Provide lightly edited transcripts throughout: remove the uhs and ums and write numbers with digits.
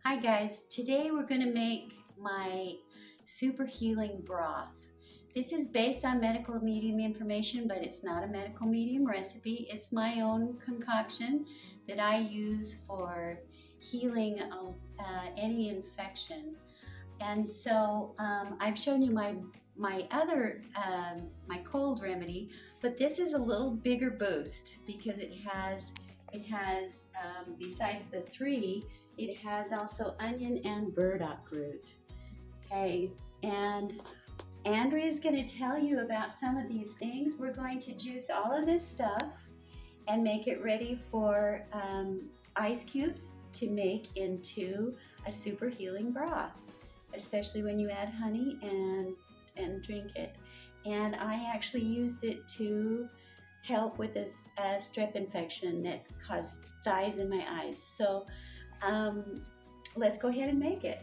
Hi guys, today we're going to make my super healing broth. This is based on medical medium information, but it's not a medical medium recipe. It's my own concoction that I use for healing any infection. And so I've shown you my other my cold remedy, but this is a little bigger boost because it has besides the three, it has also onion and burdock root. Okay, and Andrea is going to tell you about some of these things. We're going to juice all of this stuff and make it ready for ice cubes to make into a super healing broth, especially when you add honey and drink it. And I actually used it to help with this strep infection that caused dyes in my eyes. So let's go ahead and make it.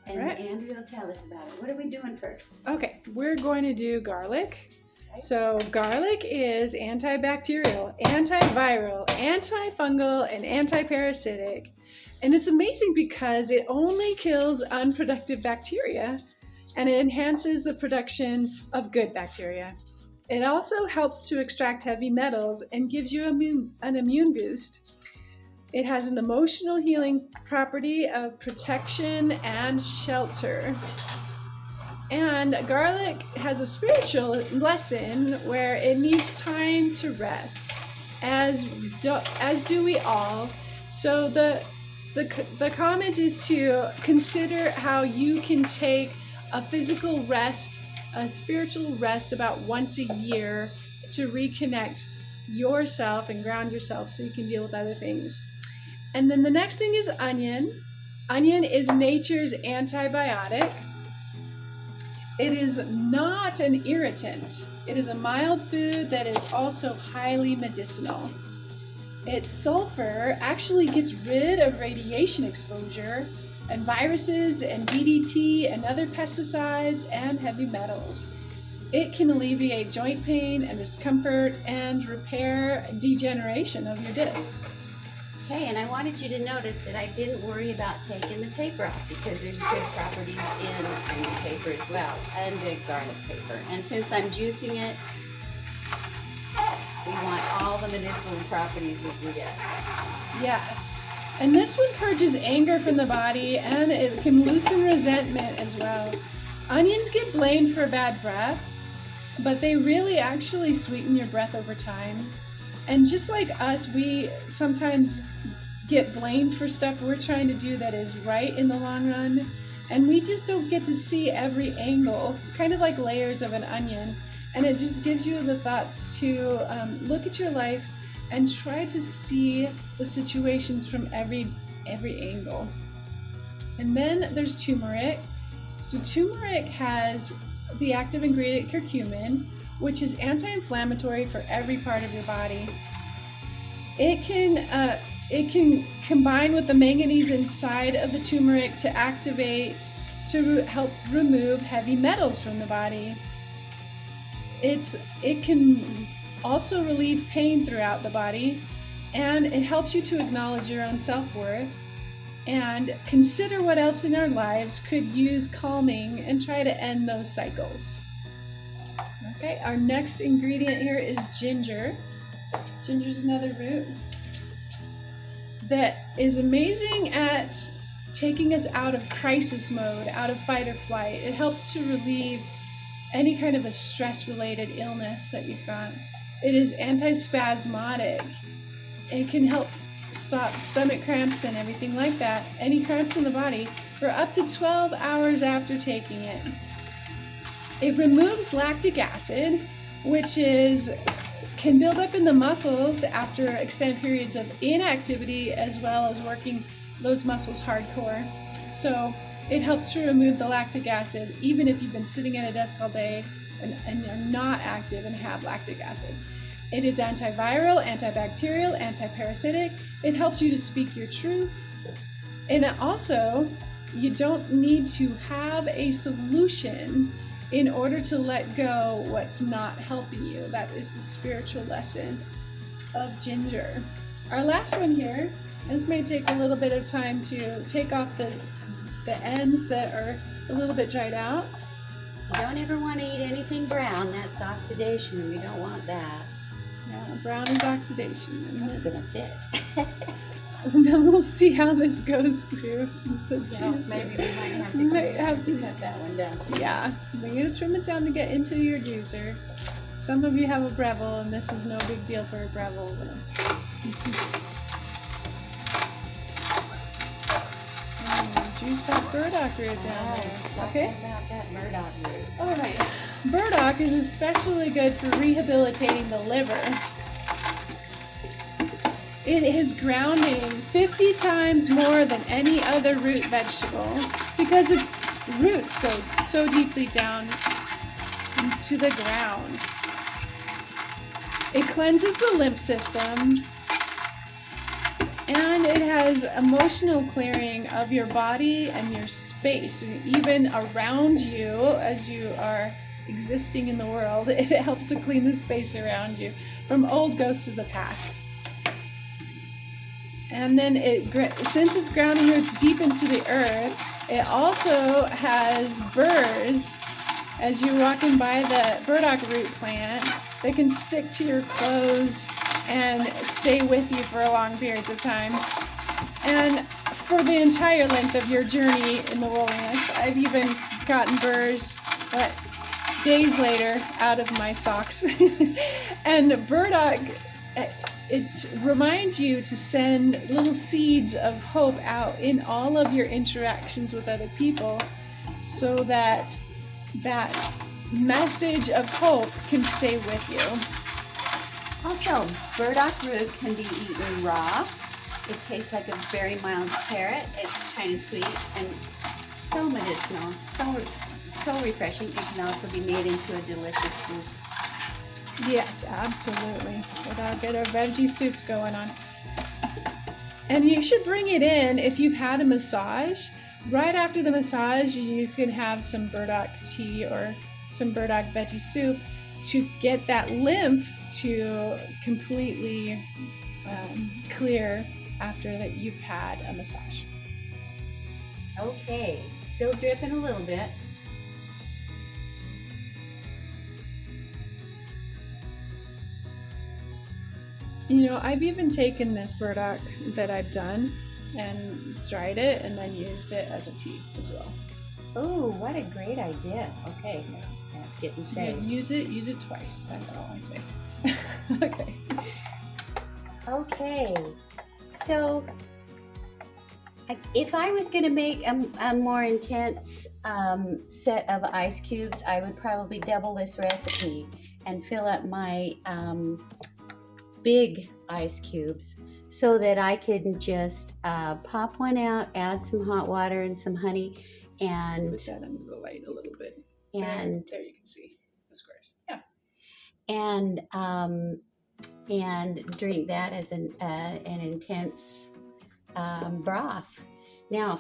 And right. Andrea will tell us about it. What are we doing first? Okay, we're going to do garlic. Okay. So garlic is antibacterial, antiviral, antifungal, and antiparasitic. And it's amazing because it only kills unproductive bacteria and it enhances the production of good bacteria. It also helps to extract heavy metals and gives you an immune boost. It has an emotional healing property of protection and shelter. And garlic has a spiritual lesson where it needs time to rest, as do we all. So the comment is to consider how you can take a physical rest, a spiritual rest about once a year to reconnect yourself and ground yourself so you can deal with other things. And then the next thing is onion. Onion is nature's antibiotic. It is not an irritant. It is a mild food that is also highly medicinal. Its sulfur actually gets rid of radiation exposure and viruses and DDT and other pesticides and heavy metals. It can alleviate joint pain and discomfort and repair degeneration of your discs. Okay, and I wanted you to notice that I didn't worry about taking the paper off because there's good properties in onion paper as well, and the garlic paper. And since I'm juicing it, we want all the medicinal properties we can get. Yes. And this one purges anger from the body, and it can loosen resentment as well. Onions get blamed for bad breath, but they really actually sweeten your breath over time. And just like us, we sometimes get blamed for stuff we're trying to do that is right in the long run, and we just don't get to see every angle, kind of like layers of an onion. And it just gives you the thought to look at your life and try to see the situations from every angle. And then there's turmeric. So turmeric has the active ingredient curcumin, which is anti-inflammatory for every part of your body. It can combine with the manganese inside of the turmeric to help remove heavy metals from the body. It can also relieve pain throughout the body, and it helps you to acknowledge your own self-worth and consider what else in our lives could use calming and try to end those cycles. Okay, our next ingredient here is ginger. Ginger is another root that is amazing at taking us out of crisis mode, out of fight or flight. It helps to relieve any kind of a stress-related illness that you've got. It is antispasmodic. It can help stop stomach cramps and everything like that, any cramps in the body, for up to 12 hours after taking it. It removes lactic acid, which can build up in the muscles after extended periods of inactivity, as well as working those muscles hardcore. So it helps to remove the lactic acid, even if you've been sitting at a desk all day and you're not active and have lactic acid. It is antiviral, antibacterial, antiparasitic. It helps you to speak your truth. And also, you don't need to have a solution in order to let go what's not helping you. That is the spiritual lesson of ginger. Our last one here This may take a little bit of time to take off the ends that are a little bit dried out. You don't ever want to eat anything brown. That's oxidation, and we don't want that. Yeah, brown is oxidation. That's gonna fit. And then we'll see how this goes through the Well, juicer. maybe we might have to cut that one down. Yeah, we're going to trim it down to get into your juicer. Some of you have a Breville, and this is no big deal for a Breville. Juice that burdock root down there. Okay? About that burdock root. All right. Burdock is especially good for rehabilitating the liver. It is grounding 50 times more than any other root vegetable because its roots go so deeply down into the ground. It cleanses the lymph system, and it has emotional clearing of your body and your space, and even around you as you are existing in the world. It helps to clean the space around you from old ghosts of the past. And then since it's grounding roots deep into the earth, it also has burrs as you're walking by the burdock root plant that can stick to your clothes and stay with you for long periods of time. And for the entire length of your journey in the wilderness, I've even gotten burrs days later out of my socks. And burdock, it reminds you to send little seeds of hope out in all of your interactions with other people so that that message of hope can stay with you. Also, burdock root can be eaten raw. It tastes like a very mild carrot. It's kind of sweet and so medicinal, so refreshing. It can also be made into a delicious soup. Yes, absolutely. Without get our veggie soups going on. And you should bring it in if you've had a massage. Right after the massage, you can have some burdock tea or some burdock veggie soup to get that lymph to completely clear after that you've had a massage. Okay, still dripping a little bit. You know, I've even taken this burdock that I've done and dried it and then used it as a tea as well. Oh, what a great idea. Okay, that's getting So saved. use it twice. That's all I say. Okay. Okay, so if I was going to make a more intense set of ice cubes, I would probably double this recipe and fill up my big ice cubes so that I can just pop one out, add some hot water and some honey, and Put that under the light a little bit. and there you can see the squares. Yeah. and drink that as an intense broth. Now,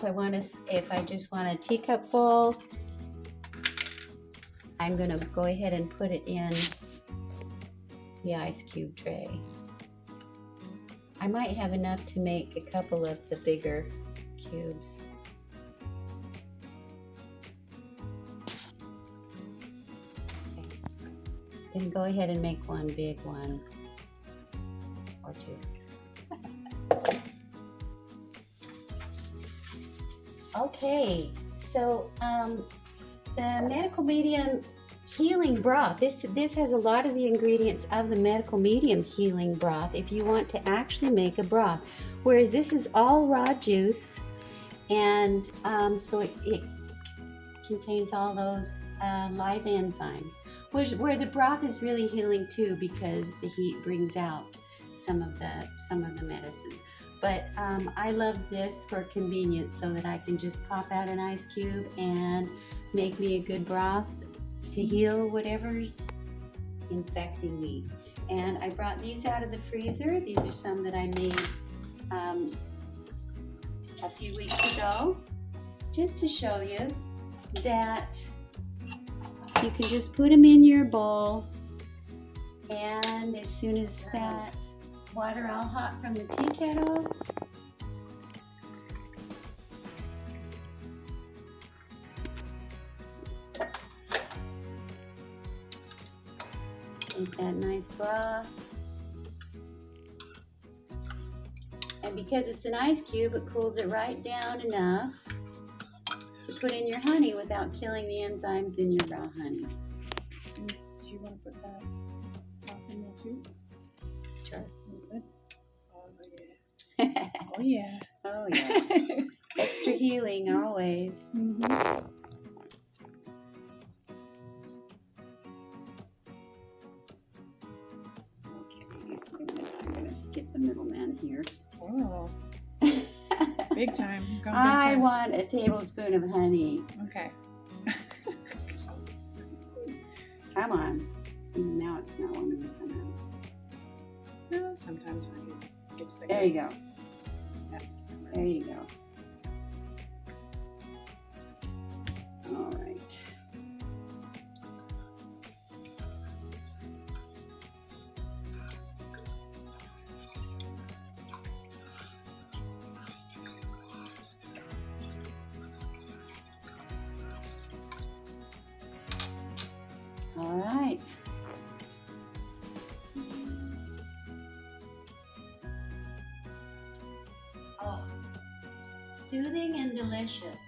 if I just want a teacup full, I'm gonna go ahead and put it in the ice cube tray. I might have enough to make a couple of the bigger cubes. Okay. Then go ahead and make one big one or two. Okay, so the medical medium healing broth. This has a lot of the ingredients of the medical medium healing broth if you want to actually make a broth. Whereas this is all raw juice, and so it contains all those live enzymes. Where the broth is really healing too, because the heat brings out some of the medicines. But I love this for convenience, so that I can just pop out an ice cube and make me a good broth to heal whatever's infecting me. And I brought these out of the freezer. These are some that I made a few weeks ago, just to show you that you can just put them in your bowl, and as soon as that water all hot from the tea kettle, Get that nice broth. And because it's an ice cube, it cools it right down enough to put in your honey without killing the enzymes in your raw honey. Do you want to put that broth in there too? Sure. Oh yeah. Oh yeah. Oh yeah. Extra healing always. Mm-hmm. Okay, I'm gonna skip the middleman here. Oh, big time. Going big I time. want a tablespoon of honey. Okay. Come on. Now it's not wanting to come out. Well, sometimes honey gets the. There you go. Yeah. There you go. All right. All right. Oh, soothing and delicious.